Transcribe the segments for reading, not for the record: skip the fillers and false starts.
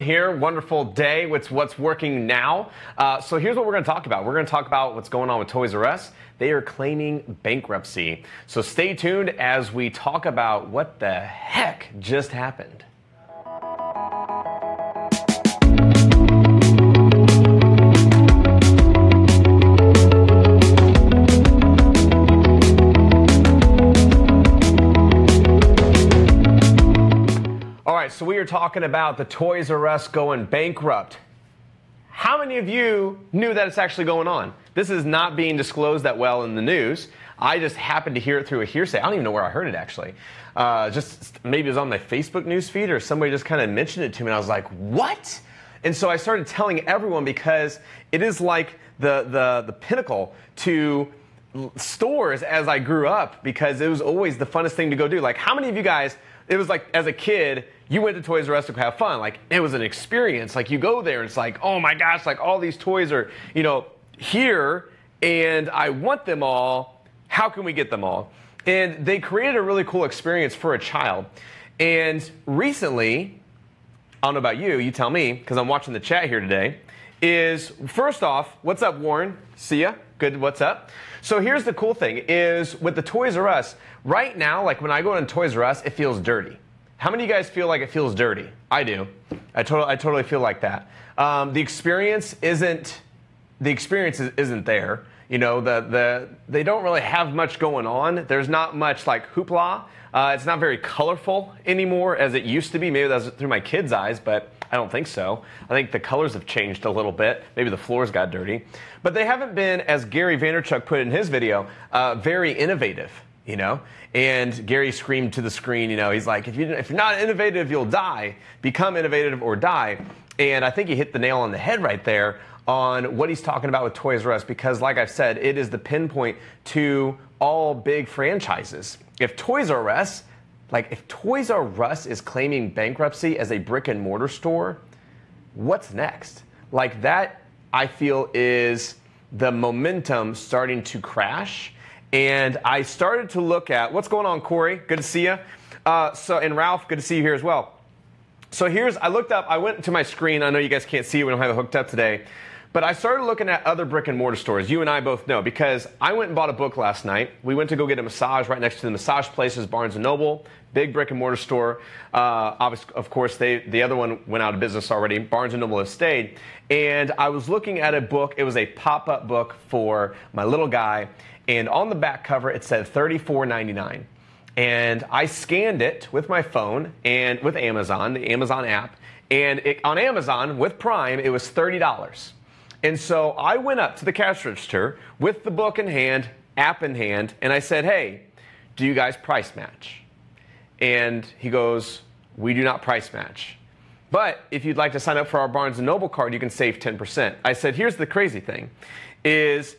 Here, wonderful day. What's working now? So here's what we're going to talk about. We're going to talk about what's going on with Toys R Us. They are claiming bankruptcy. So stay tuned as we talk about what the heck just happened. So we are talking about the Toys R Us going bankrupt. How many of you knew that it's actually going on? This is not being disclosed that well in the news. I just happened to hear it through a hearsay. I don't even know where I heard it actually. Just maybe it was on my Facebook news feed or somebody just kind of mentioned it to me and I was like, what? And so I started telling everyone because it is like the pinnacle to stores as I grew up because it was always the funnest thing to go do. Like how many of you guys, it was like as a kid, you went to Toys R Us to have fun. Like it was an experience. Like you go there and it's like, oh my gosh, like all these toys are, here and I want them all. How can we get them all? And they created a really cool experience for a child. And recently, I don't know about you, you tell me, because I'm watching the chat here today, is first off, what's up, Warren? See ya. Good, what's up? So here's the cool thing is with the Toys R Us, right now, like when I go in Toys R Us, it feels dirty. How many of you guys feel like it feels dirty? I do. I totally feel like that. The experience isn't there. They don't really have much going on. There's not much like hoopla. It's not very colorful anymore as it used to be. Maybe that's through my kids' eyes, but I don't think so. I think the colors have changed a little bit. Maybe the floors got dirty. But they haven't been, as Gary Vaynerchuk put in his video, very innovative, And Gary screamed to the screen, he's like, if you're not innovative, you'll die. Become innovative or die. And I think he hit the nail on the head right there on what he's talking about with Toys R Us because, like I've said, it is the pinpoint to all big franchises. If Toys R Us is claiming bankruptcy as a brick and mortar store, what's next? Like that, I feel, is the momentum starting to crash. And I started to look at what's going on, Corey. Good to see you. And Ralph, good to see you here as well. So I went to my screen. I know you guys can't see it. We don't have it hooked up today. But I started looking at other brick and mortar stores. You and I both know because I went and bought a book last night. We went to go get a massage right next to the massage places, Barnes & Noble, big brick and mortar store. Of course, the other one went out of business already. Barnes & Noble has stayed. And I was looking at a book. It was a pop-up book for my little guy. And on the back cover, it said $34.99. And I scanned it with my phone and with Amazon, the Amazon app. And on Amazon, with Prime, it was $30. And so I went up to the cash register with the book in hand, app in hand, and I said, hey, do you guys price match? And he goes, we do not price match. But if you'd like to sign up for our Barnes & Noble card, you can save 10%. I said, here's the crazy thing, is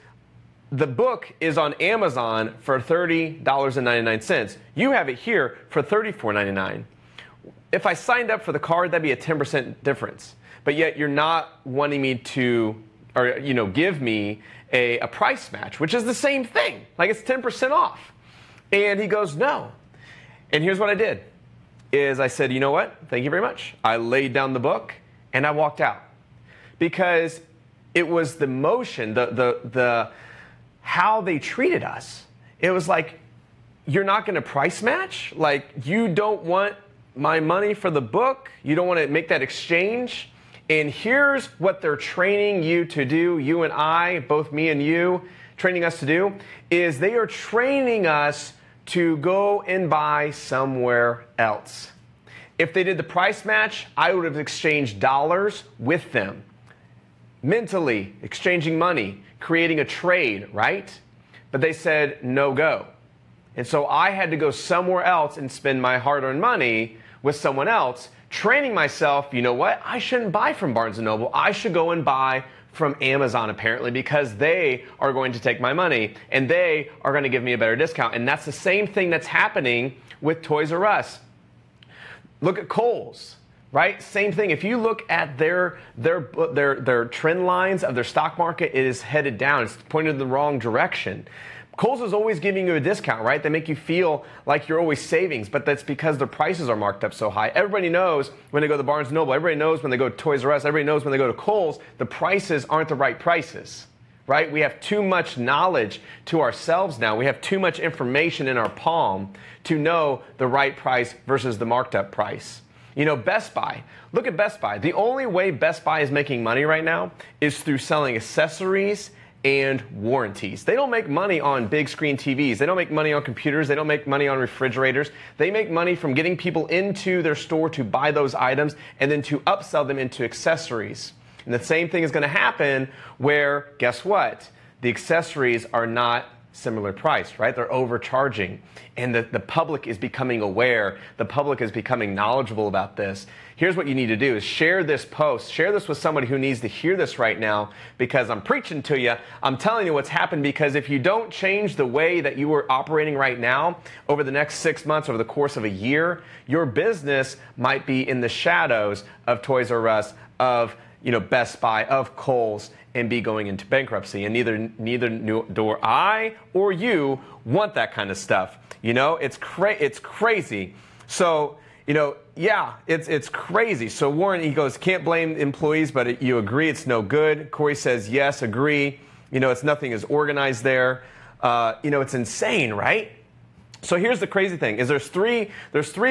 the book is on Amazon for $30.99. You have it here for $34.99. If I signed up for the card, that'd be a 10% difference. But yet you're not wanting me to, give me a price match, which is the same thing. Like it's 10% off. And he goes, no. And here's what I did, is I said, you know what? Thank you very much. I laid down the book and I walked out. Because it was the motion, how they treated us. It was like, you're not going to price match? Like, you don't want my money for the book? You don't want to make that exchange? And here's what they're training you to do, you and I, both me and you, training us to do, is they are training us to go and buy somewhere else. If they did the price match, I would have exchanged dollars with them. Mentally, exchanging money, creating a trade, right? But they said, no go. And so I had to go somewhere else and spend my hard-earned money with someone else, training myself, you know what? I shouldn't buy from Barnes & Noble. I should go and buy from Amazon, apparently, because they are going to take my money and they are going to give me a better discount. And that's the same thing that's happening with Toys R Us. Look at Kohl's. Right? Same thing. If you look at their trend lines of their stock market, it is headed down. It's pointed in the wrong direction. Kohl's is always giving you a discount, right? They make you feel like you're always savings, but that's because their prices are marked up so high. Everybody knows when they go to Barnes & Noble, everybody knows when they go to Toys R Us, everybody knows when they go to Kohl's, the prices aren't the right prices, right? We have too much knowledge to ourselves now. We have too much information in our palm to know the right price versus the marked up price. You know, Best Buy. Look at Best Buy. The only way Best Buy is making money right now is through selling accessories and warranties. They don't make money on big screen TVs. They don't make money on computers. They don't make money on refrigerators. They make money from getting people into their store to buy those items and then to upsell them into accessories. And the same thing is going to happen where, guess what? The accessories are not similar priced, right? They're overcharging. And the public is becoming aware. The public is becoming knowledgeable about this. Here's what you need to do is share this post. Share this with somebody who needs to hear this right now, because I'm preaching to you. I'm telling you what's happened, because if you don't change the way that you are operating right now over the next 6 months, over the course of a year, your business might be in the shadows of Toys R Us, of Best Buy, of Kohl's, and be going into bankruptcy. And neither do I or you want that kind of stuff. It's crazy. So, yeah, it's crazy. So Warren, he goes, can't blame employees, but you agree it's no good. Corey says, yes, agree. It's nothing is organized there. It's insane, right? So here's the crazy thing: is there's three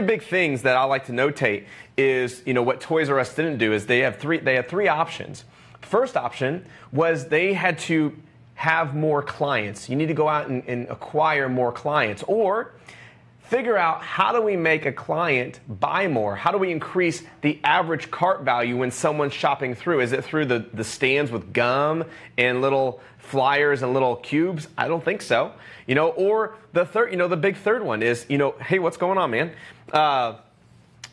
big things that I like to notate. Is what Toys R Us didn't do is they had three options. First option was they had to have more clients. You need to go out and acquire more clients, or figure out, how do we make a client buy more? How do we increase the average cart value when someone's shopping through? Is it through the stands with gum and little flyers and little cubes? I don't think so. Or the third, the big third one is, hey, what's going on, man?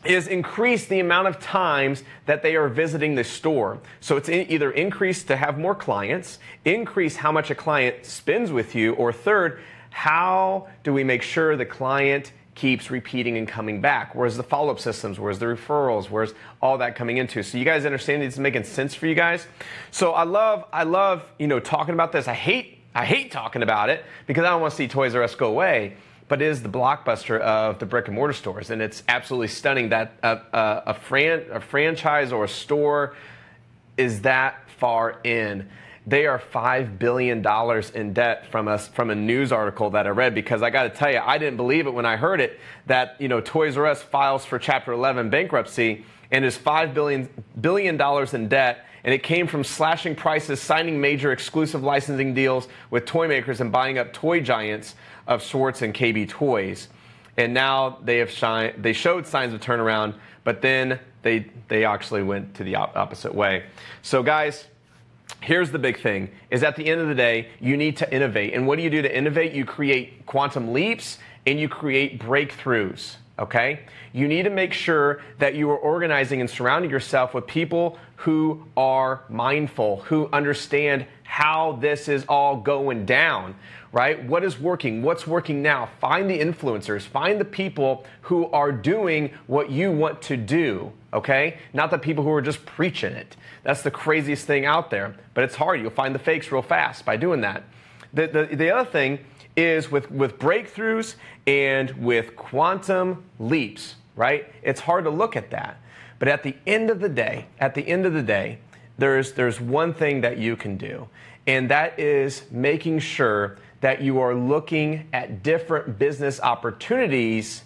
Is increase the amount of times that they are visiting the store. So it's either increase to have more clients, increase how much a client spends with you, or third, how do we make sure the client keeps repeating and coming back? Where's the follow-up systems? Where's the referrals? Where's all that coming into? So you guys understand this is making sense for you guys? So I love talking about this. I hate talking about it because I don't want to see Toys R Us go away. But it is the blockbuster of the brick and mortar stores, and it's absolutely stunning that a franchise or a store is that far in. They are $5 billion in debt from a news article that I read, because I got to tell you, I didn't believe it when I heard it, that Toys R Us files for Chapter 11 bankruptcy and is $5 billion in debt. And it came from slashing prices, signing major exclusive licensing deals with toy makers, and buying up toy giants of Schwartz and KB Toys. And now they showed signs of turnaround, but then they actually went to the opposite way. So guys, here's the big thing, is at the end of the day, you need to innovate. And what do you do to innovate? You create quantum leaps and you create breakthroughs, okay? You need to make sure that you are organizing and surrounding yourself with people who are mindful, who understand how this is all going down, right? What is working? What's working now? Find the influencers. Find the people who are doing what you want to do, okay? Not the people who are just preaching it. That's the craziest thing out there. But it's hard. You'll find the fakes real fast by doing that. The other thing is with breakthroughs and with quantum leaps, right? It's hard to look at that. But at the end of the day, there's one thing that you can do, and that is making sure that you are looking at different business opportunities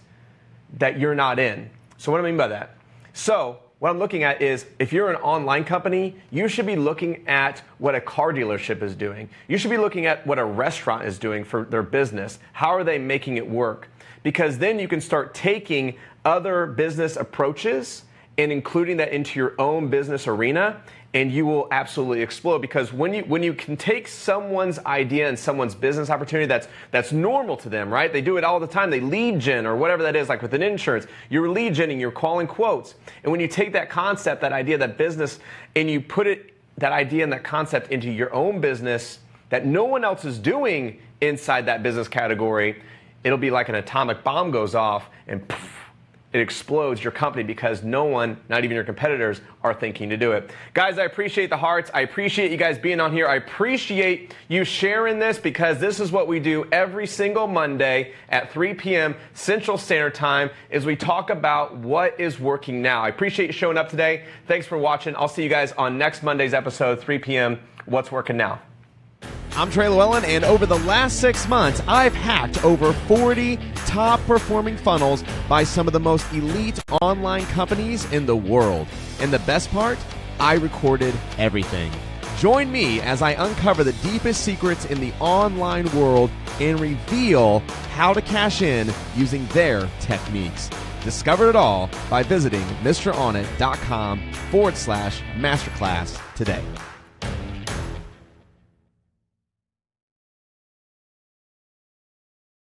that you're not in. So what do I mean by that? So what I'm looking at is, if you're an online company, you should be looking at what a car dealership is doing. You should be looking at what a restaurant is doing for their business. How are they making it work? Because then you can start taking other business approaches and including that into your own business arena, and you will absolutely explode. Because when you can take someone's idea and someone's business opportunity that's normal to them, right? They do it all the time. They lead gen or whatever that is, like with an insurance. You're lead genning, you're calling quotes. And when you take that concept, that idea, that business, and you put that idea and that concept into your own business that no one else is doing inside that business category, it'll be like an atomic bomb goes off and poof, it explodes your company because no one, not even your competitors, are thinking to do it. Guys, I appreciate the hearts. I appreciate you guys being on here. I appreciate you sharing this because this is what we do every single Monday at 3 p.m. Central Standard Time is we talk about what is working now. I appreciate you showing up today. Thanks for watching. I'll see you guys on next Monday's episode, 3 p.m. What's Working Now. I'm Trey Lewellen, and over the last 6 months, I've hacked over 40 top-performing funnels by some of the most elite online companies in the world. And the best part? I recorded everything. Join me as I uncover the deepest secrets in the online world and reveal how to cash in using their techniques. Discover it all by visiting MrOnIt.com/masterclass today.